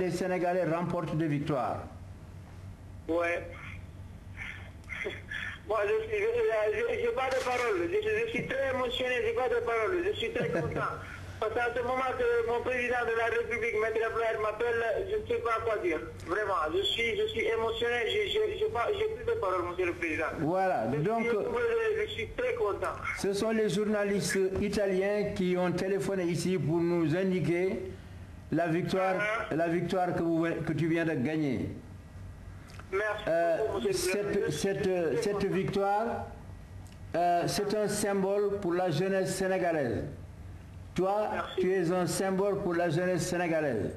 des Sénégalais remportent des victoires. Ouais. Moi, je n'ai pas de parole. Je suis très émotionné, je n'ai pas de parole. Je suis très content. Parce qu'à ce moment que mon président de la République, Maître Abdoulaye, m'appelle, je ne sais pas quoi dire. Vraiment, je suis émotionné, j'ai plus de parole, monsieur le président. Voilà, donc je suis très content. Ce sont les journalistes italiens qui ont téléphoné ici pour nous indiquer la victoire que tu viens de gagner. Merci. Cette victoire, c'est un symbole pour la jeunesse sénégalaise. Toi, tu es un symbole pour la jeunesse sénégalaise.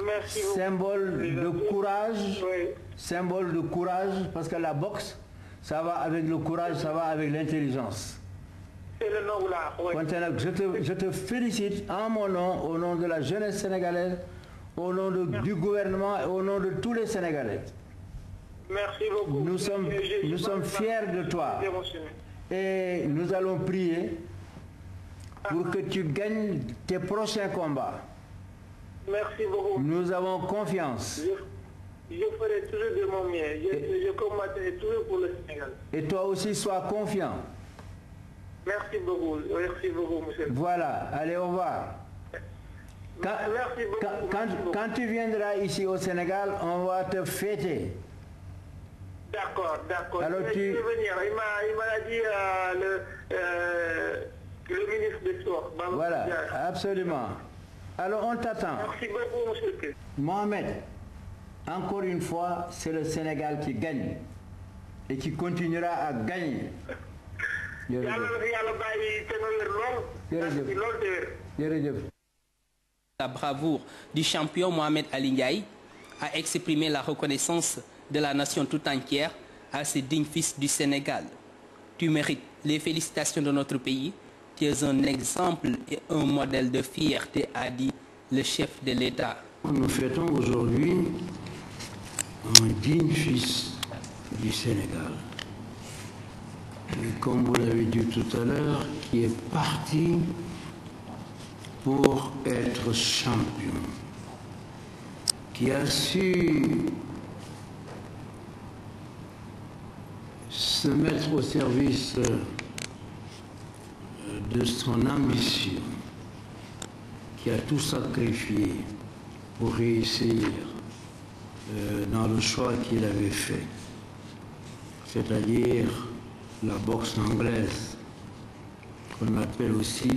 Merci. Symbole de courage, oui. Symbole de courage, parce que la boxe, ça va avec le courage, ça va avec l'intelligence. C'est le nom là, oui. Je te félicite en mon nom, au nom de la jeunesse sénégalaise, au nom du gouvernement et au nom de tous les Sénégalais. Merci beaucoup. Nous sommes fiers de toi. Et nous allons prier pour que tu gagnes tes prochains combats. Merci beaucoup. Nous avons confiance. Je ferai toujours de mon mieux. Je combattrai toujours pour le Sénégal. Et toi aussi, sois confiant. Merci beaucoup, monsieur. Voilà, allez, au revoir. Merci beaucoup. Quand tu viendras ici au Sénégal, on va te fêter. D'accord. Alors je vais venir. Il m'a dit le ministre des Sports. Voilà, absolument. Alors on t'attend. Merci beaucoup, monsieur le président. Mohamed, encore une fois, c'est le Sénégal qui gagne et qui continuera à gagner. La bravoure du champion Mohamed Ali Ndiaye a exprimé la reconnaissance de la nation tout entière à ce digne fils du Sénégal. Tu mérites les félicitations de notre pays. Tu es un exemple et un modèle de fierté, a dit le chef de l'État. Nous fêtons aujourd'hui un digne fils du Sénégal. Et comme vous l'avez dit tout à l'heure, qui est parti pour être champion, qui a su se mettre au service de son ambition, qui a tout sacrifié pour réussir dans le choix qu'il avait fait, c'est-à-dire la boxe anglaise, qu'on appelle aussi,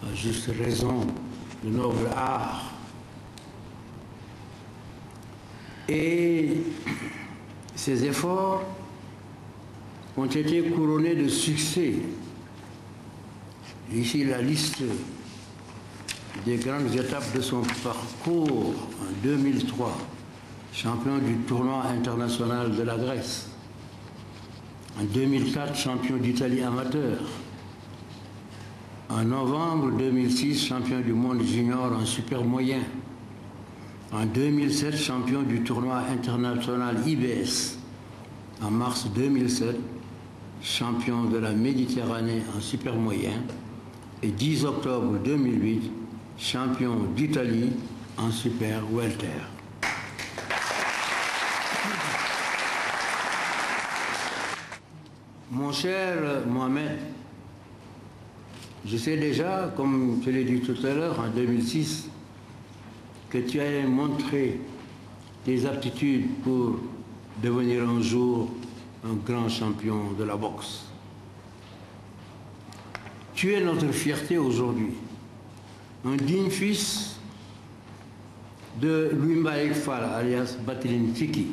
à juste raison, le noble art. Et ces efforts ont été couronnés de succès. Ici, la liste des grandes étapes de son parcours en 2003, champion du tournoi international de la Grèce. En 2004, champion d'Italie amateur. En novembre 2006, champion du monde junior en super moyen. En 2007, champion du tournoi international IBS. En mars 2007, champion de la Méditerranée en super moyen. Et 10 octobre 2008, champion d'Italie en super welter. Mon cher Mohamed, je sais déjà, comme je l'ai dit tout à l'heure, en 2006, que tu as montré tes aptitudes pour devenir un jour un grand champion de la boxe. Tu es notre fierté aujourd'hui, un digne fils de Louis Mbaye Fall, alias Battling Tiki,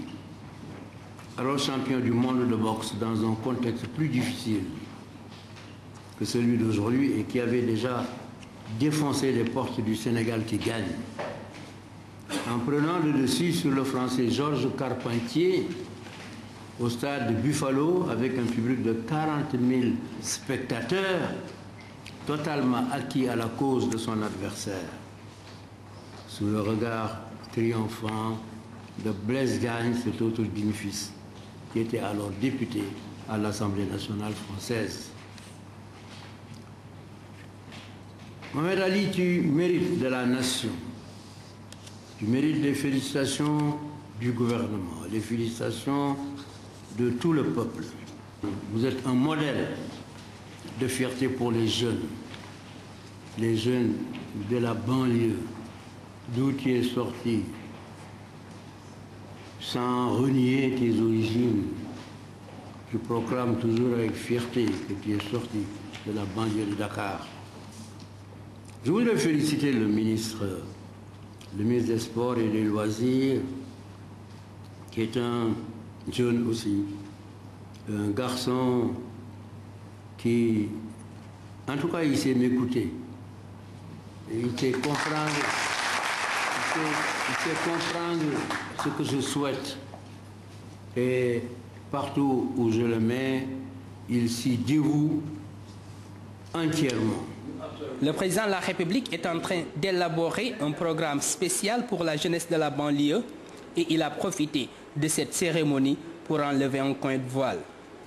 alors champion du monde de boxe dans un contexte plus difficile que celui d'aujourd'hui et qui avait déjà défoncé les portes du Sénégal qui gagne. En prenant le dessus sur le Français Georges Carpentier au stade de Buffalo avec un public de 40 000 spectateurs totalement acquis à la cause de son adversaire. Sous le regard triomphant de Blaise Gagne, cet autre digne fils, qui était alors député à l'Assemblée nationale française. Mohamed Ali, tu mérites de la nation Tu mérites les félicitations du gouvernement, les félicitations de tout le peuple. Vous êtes un modèle de fierté pour les jeunes de la banlieue, d'où tu es sorti, sans renier tes origines. Je proclame toujours avec fierté que tu es sorti de la banlieue de Dakar. Je voudrais féliciter le ministre des Sports et des Loisirs, qui est un jeune aussi, un garçon qui, en tout cas, il sait m'écouter. Il sait comprendre ce que je souhaite. Et partout où je le mets, il s'y dévoue entièrement. Le président de la République est en train d'élaborer un programme spécial pour la jeunesse de la banlieue et il a profité de cette cérémonie pour enlever un coin de voile.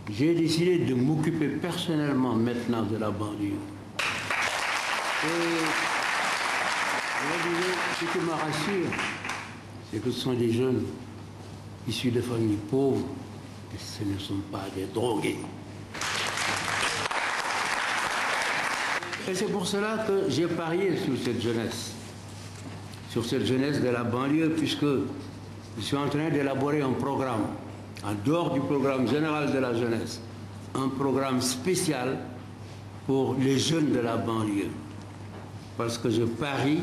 J'ai décidé de m'occuper personnellement maintenant de la banlieue. Et ce qui me rassure, c'est que ce sont des jeunes issus de familles pauvres et ce ne sont pas des drogués. Et c'est pour cela que j'ai parié sur cette jeunesse de la banlieue, puisque je suis en train d'élaborer un programme, en dehors du programme général de la jeunesse, un programme spécial pour les jeunes de la banlieue. Parce que je parie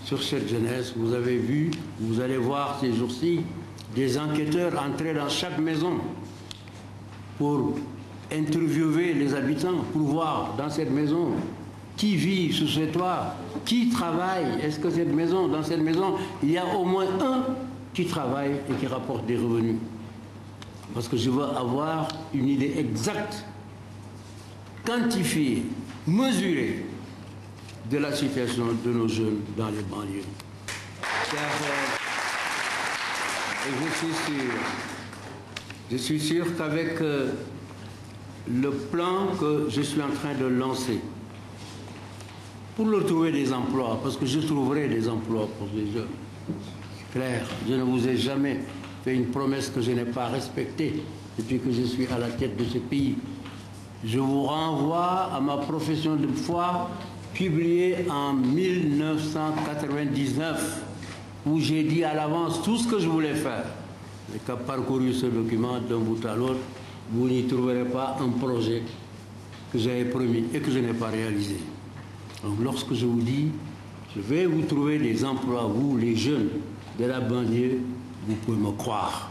sur cette jeunesse. Vous avez vu, vous allez voir ces jours-ci, des enquêteurs entrer dans chaque maison pour interviewer les habitants, pour voir dans cette maison qui vit sous ce toit, qui travaille. Est-ce que dans cette maison, il y a au moins un qui travaille et qui rapporte des revenus? Parce que je veux avoir une idée exacte, quantifiée, mesurée de la situation de nos jeunes dans les banlieues. Et je suis sûr qu'avec le plan que je suis en train de lancer, pour leur trouver des emplois, parce que je trouverai des emplois pour les jeunes. Claire, je ne vous ai jamais fait une promesse que je n'ai pas respectée depuis que je suis à la tête de ce pays. Je vous renvoie à ma profession de foi publiée en 1999, où j'ai dit à l'avance tout ce que je voulais faire. Et qu'à parcourir ce document d'un bout à l'autre, vous n'y trouverez pas un projet que j'avais promis et que je n'ai pas réalisé. Donc lorsque je vous dis, je vais vous trouver des emplois, vous les jeunes de la banlieue, vous pouvez me croire.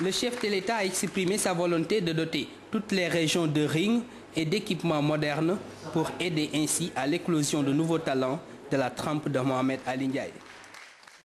Le chef de l'État a exprimé sa volonté de doter toutes les régions de ring et d'équipements modernes pour aider ainsi à l'éclosion de nouveaux talents de la trempe de Mohamed Ali Ndiaye.